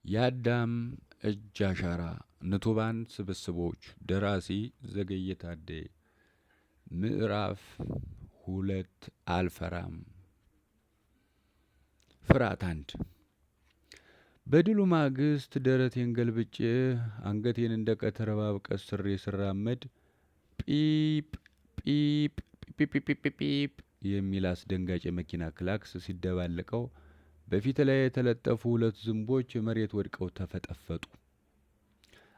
የአዳም እጅ አሻራ ንቱባን ስብስቦች ደራሲ ዘገየ ታዴ። ምዕራፍ 2 አልፈራም። ፍርሃት 1። በድሉ ማግስት ደረቴን ገልብጬ አንገቴን እንደ ቀትር እባብ ቀስሬ ስራመድ ጲፕ ጲፕ ጲፕ ጲፕ ጲፕ የሚል አስደንጋጭ የመኪና ክላክስ ሲደባለቀው በፊት ላይ የተለጠፉ ሁለት ዝንቦች መሬት ወድቀው ተፈጠፈጡ።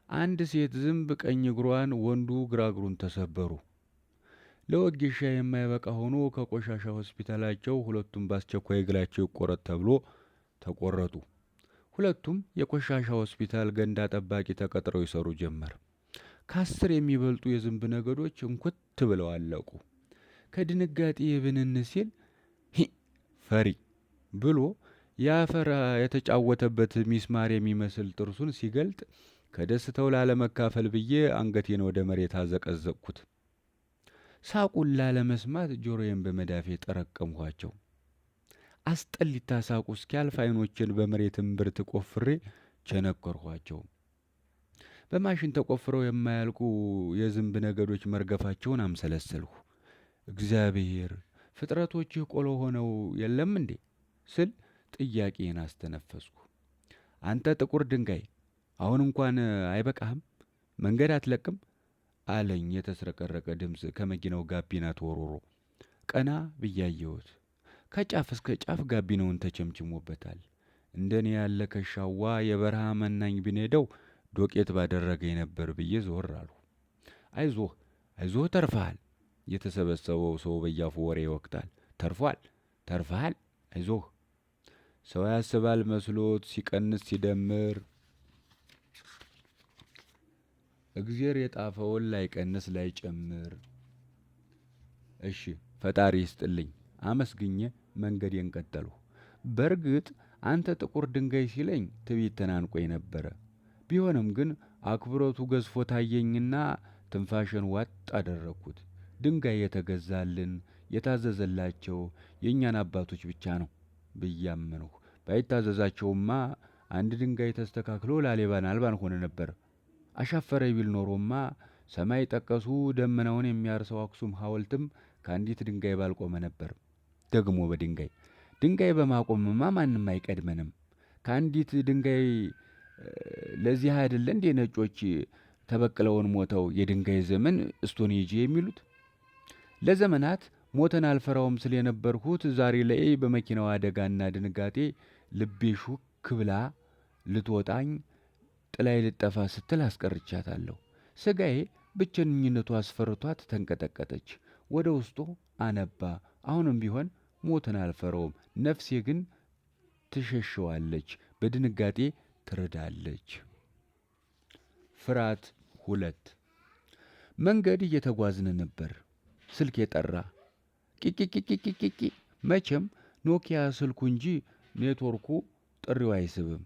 አንድ ሴት ዝንብ ቀኝ እግሯን፣ ወንዱ ግራ እግሩን ተሰበሩ። ለወጌሻ የማይበቃ ሆኖ ከቆሻሻ ሆስፒታላቸው ሁለቱም በአስቸኳይ እግራቸው ይቆረጥ ተብሎ ተቆረጡ። ሁለቱም የቆሻሻ ሆስፒታል ገንዳ ጠባቂ ተቀጥረው ይሰሩ ጀመር። ከ10 የሚበልጡ የዝንብ ነገዶች እንኩት ብለው አለቁ። ከድንጋጤ ብንን ሲል ፈሪ ብሎ የአፈር የተጫወተበት ሚስማር የሚመስል ጥርሱን ሲገልጥ ከደስታው ላለመካፈል ብዬ አንገቴን ወደ መሬት አዘቀዘቅኩት። ሳቁን ላለመስማት ጆሮዬን በመዳፌ ጠረቀምኋቸው። አስጠሊታ ሳቁ እስኪያልፍ አይኖችን በመሬት እምብርት ቆፍሬ ቸነከርኋቸው። በማሽን ተቆፍረው የማያልቁ የዝንብ ነገዶች መርገፋቸውን አምሰለሰልሁ። እግዚአብሔር ፍጥረቶችህ ቆሎ ሆነው የለም እንዴ ስል ጥያቄን አስተነፈስኩ። አንተ ጥቁር ድንጋይ አሁን እንኳን አይበቃህም? መንገድ አትለቅም? አለኝ የተስረቀረቀ ድምፅ ከመኪናው ጋቢና ተወርውሮ። ቀና ብያየሁት። ከጫፍ እስከ ጫፍ ጋቢናውን ተቸምችሞበታል። እንደኔ ያለ ከሻዋ የበረሃ መናኝ ብንሄደው ዶቄት ባደረገኝ ነበር ብዬ ዞር አልሁ። አይዞህ አይዞህ ተርፈሃል። የተሰበሰበው ሰው በያፉ ወሬ ይወቅታል። ተርፏል፣ ተርፈሃል፣ አይዞህ። ሰው ያስባል መስሎት ሲቀንስ ሲደምር እግዚአብሔር የጣፈውን ላይቀንስ ላይጨምር። እሺ ፈጣሪ ይስጥልኝ አመስግኜ መንገዴን ቀጠልሁ። በእርግጥ አንተ ጥቁር ድንጋይ ሲለኝ ትዕቢት ተናንቆኝ ነበረ። ቢሆንም ግን አክብሮቱ ገዝፎ ታየኝና ትንፋሽን ዋጥ አደረግኩት። ድንጋይ የተገዛልን የታዘዘላቸው የእኛን አባቶች ብቻ ነው ብያመንሁ። ባይታዘዛቸውማ አንድ ድንጋይ ተስተካክሎ ላሊበላን አልባን ሆነ ነበር። አሻፈረ ቢል ኖሮማ ሰማይ ጠቀሱ ደመናውን የሚያርሰው አክሱም ሐውልትም ከአንዲት ድንጋይ ባልቆመ ነበር። ደግሞ ድንጋይ በማቆምማ ማንም አይቀድመንም። ከአንዲት ድንጋይ ለዚህ አይደለ እንዴ ነጮች ተበቅለውን ሞተው የድንጋይ ዘመን ስቶኔጅ የሚሉት? ለዘመናት ሞተን አልፈራውም ስል የነበርሁት ዛሬ ላይ በመኪናው አደጋና ድንጋጤ ልቤ ሹክ ብላ ልትወጣኝ ጥላይ ልጠፋ ስትል አስቀርቻታለሁ። ስጋዬ ብቸኝነቱ አስፈርቷት ተንቀጠቀጠች። ወደ ውስጡ አነባ። አሁንም ቢሆን ሞትን አልፈራውም። ነፍሴ ግን ትሸሸዋለች፣ በድንጋጤ ትርዳለች። ፍርሃት 2። መንገድ እየተጓዝን ነበር። ስልክ የጠራ ቂቂቂቂቂቂ። መቼም ኖኪያ ስልኩ እንጂ ኔትወርኩ ጥሪው አይስብም።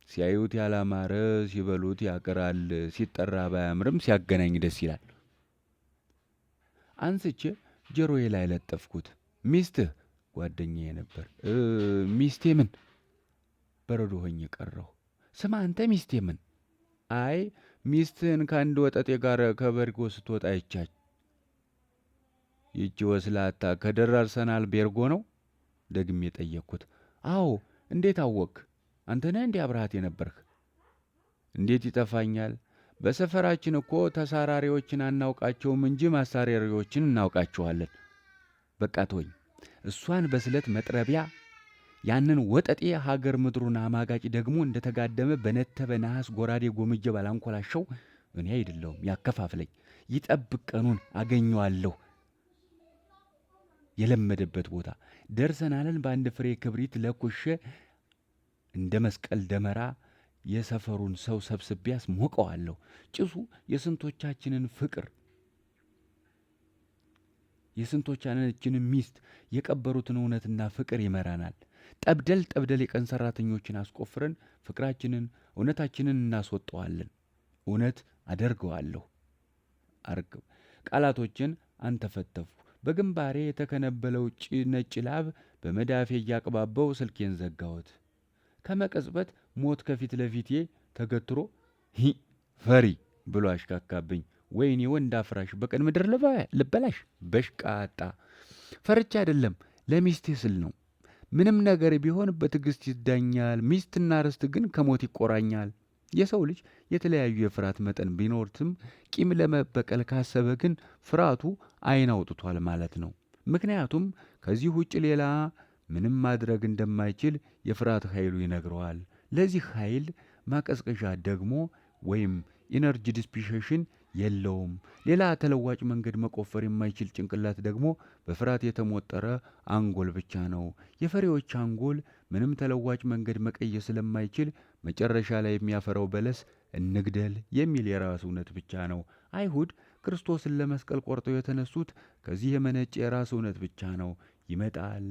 ሲያዩት ያላማረ ሲበሉት ያቀራል። ሲጠራ ባያምርም ሲያገናኝ ደስ ይላል። አንስቼ ጆሮዬ ላይ ለጠፍኩት። ሚስትህ ጓደኛዬ ነበር። ሚስቴ ምን? በረዶ ሆኜ ቀረሁ። ስማ አንተ ሚስቴ ምን? አይ ሚስትህን ከአንድ ወጠጤ ጋር ከበርጎ ስትወጣ አይቻች። ይቺ ወስላታ ከደራርሰናል ቤርጎ ነው? ደግሜ ጠየቅኩት። አዎ እንዴት አወክ? አንተ ነህ እንዲህ አብረሃት የነበርክ? እንዴት ይጠፋኛል? በሰፈራችን እኮ ተሳራሪዎችን አናውቃቸውም እንጂ ማሳሪያሪዎችን እናውቃቸዋለን። በቃ ተወኝ። እሷን በስለት መጥረቢያ ያንን ወጠጤ ሀገር ምድሩን አማጋጭ ደግሞ እንደተጋደመ በነተበ ነሐስ ጎራዴ ጎምጀ ባላንኮላሸው እኔ አይደለሁም ያከፋፍለኝ። ይጠብቅ ቀኑን አገኘዋለሁ። የለመደበት ቦታ ደርሰናልን። በአንድ ፍሬ ክብሪት ለኩሼ እንደ መስቀል ደመራ የሰፈሩን ሰው ሰብስቤ አስሞቀዋለሁ። ጭሱ የስንቶቻችንን ፍቅር የስንቶቻችንን ሚስት የቀበሩትን እውነትና ፍቅር ይመራናል። ጠብደል የቀን ሰራተኞችን አስቆፍረን ፍቅራችንን እውነታችንን እናስወጠዋለን። እውነት አደርገዋለሁ። አርግብ ቃላቶችን አንተፈተፉ። በግንባሬ የተከነበለው ነጭ ላብ በመዳፌ እያቅባበው ስልኬን ዘጋሁት። ከመቀጽበት ሞት ከፊት ለፊቴ ተገትሮ ሂ ፈሪ ብሎ አሽካካብኝ። ወይኔ ወንድ አፍራሽ በቀን ምድር ልበላሽ። በሽቃጣ ፈርቻ አይደለም ለሚስቴ ስል ነው። ምንም ነገር ቢሆን በትዕግስት ይዳኛል። ሚስትና ርስት ግን ከሞት ይቆራኛል። የሰው ልጅ የተለያዩ የፍርሃት መጠን ቢኖርትም ቂም ለመበቀል ካሰበ ግን ፍርሃቱ ዓይን አውጥቷል ማለት ነው። ምክንያቱም ከዚህ ውጭ ሌላ ምንም ማድረግ እንደማይችል የፍርሃት ኃይሉ ይነግረዋል። ለዚህ ኃይል ማቀዝቀዣ ደግሞ ወይም ኢነርጂ ዲስፒሼሽን የለውም። ሌላ ተለዋጭ መንገድ መቆፈር የማይችል ጭንቅላት ደግሞ በፍርሃት የተሞጠረ አንጎል ብቻ ነው። የፈሪዎች አንጎል ምንም ተለዋጭ መንገድ መቀየስ ስለማይችል መጨረሻ ላይ የሚያፈራው በለስ እንግደል የሚል የራስ እውነት ብቻ ነው። አይሁድ ክርስቶስን ለመስቀል ቆርጠው የተነሱት ከዚህ የመነጨ የራስ እውነት ብቻ ነው። ይመጣል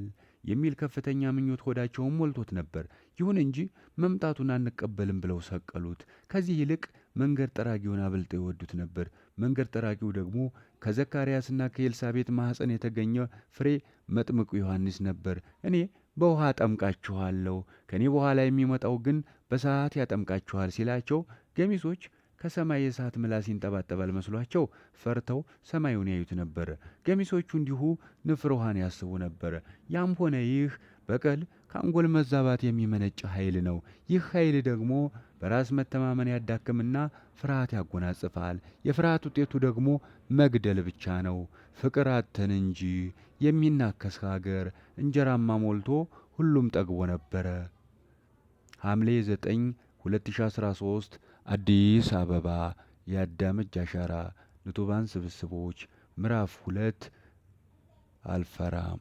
የሚል ከፍተኛ ምኞት ሆዳቸውን ሞልቶት ነበር። ይሁን እንጂ መምጣቱን አንቀበልም ብለው ሰቀሉት። ከዚህ ይልቅ መንገድ ጠራጊውን አብልጠው ይወዱት ነበር። መንገድ ጠራጊው ደግሞ ከዘካርያስና ከኤልሳቤጥ ማኅፀን የተገኘ ፍሬ መጥምቁ ዮሐንስ ነበር። እኔ በውሃ አጠምቃችኋለሁ፣ ከእኔ በኋላ የሚመጣው ግን በእሳት ያጠምቃችኋል ሲላቸው ገሚሶች ከሰማይ የእሳት ምላስ ይንጠባጠባል መስሏቸው ፈርተው ሰማዩን ያዩት ነበር። ገሚሶቹ እንዲሁ ንፍር ውሃን ያስቡ ነበር። ያም ሆነ ይህ በቀል ከአንጎል መዛባት የሚመነጭ ኃይል ነው። ይህ ኃይል ደግሞ በራስ መተማመን ያዳክምና ፍርሃት ያጎናጽፋል። የፍርሃት ውጤቱ ደግሞ መግደል ብቻ ነው። ፍቅር አተን እንጂ የሚናከስ ሀገር እንጀራማ ሞልቶ ሁሉም ጠግቦ ነበረ። ሐምሌ 9 2013 አዲስ አበባ። የአዳም እጅ አሻራ ንቱባን ስብስቦች ምዕራፍ 2 አልፈራም።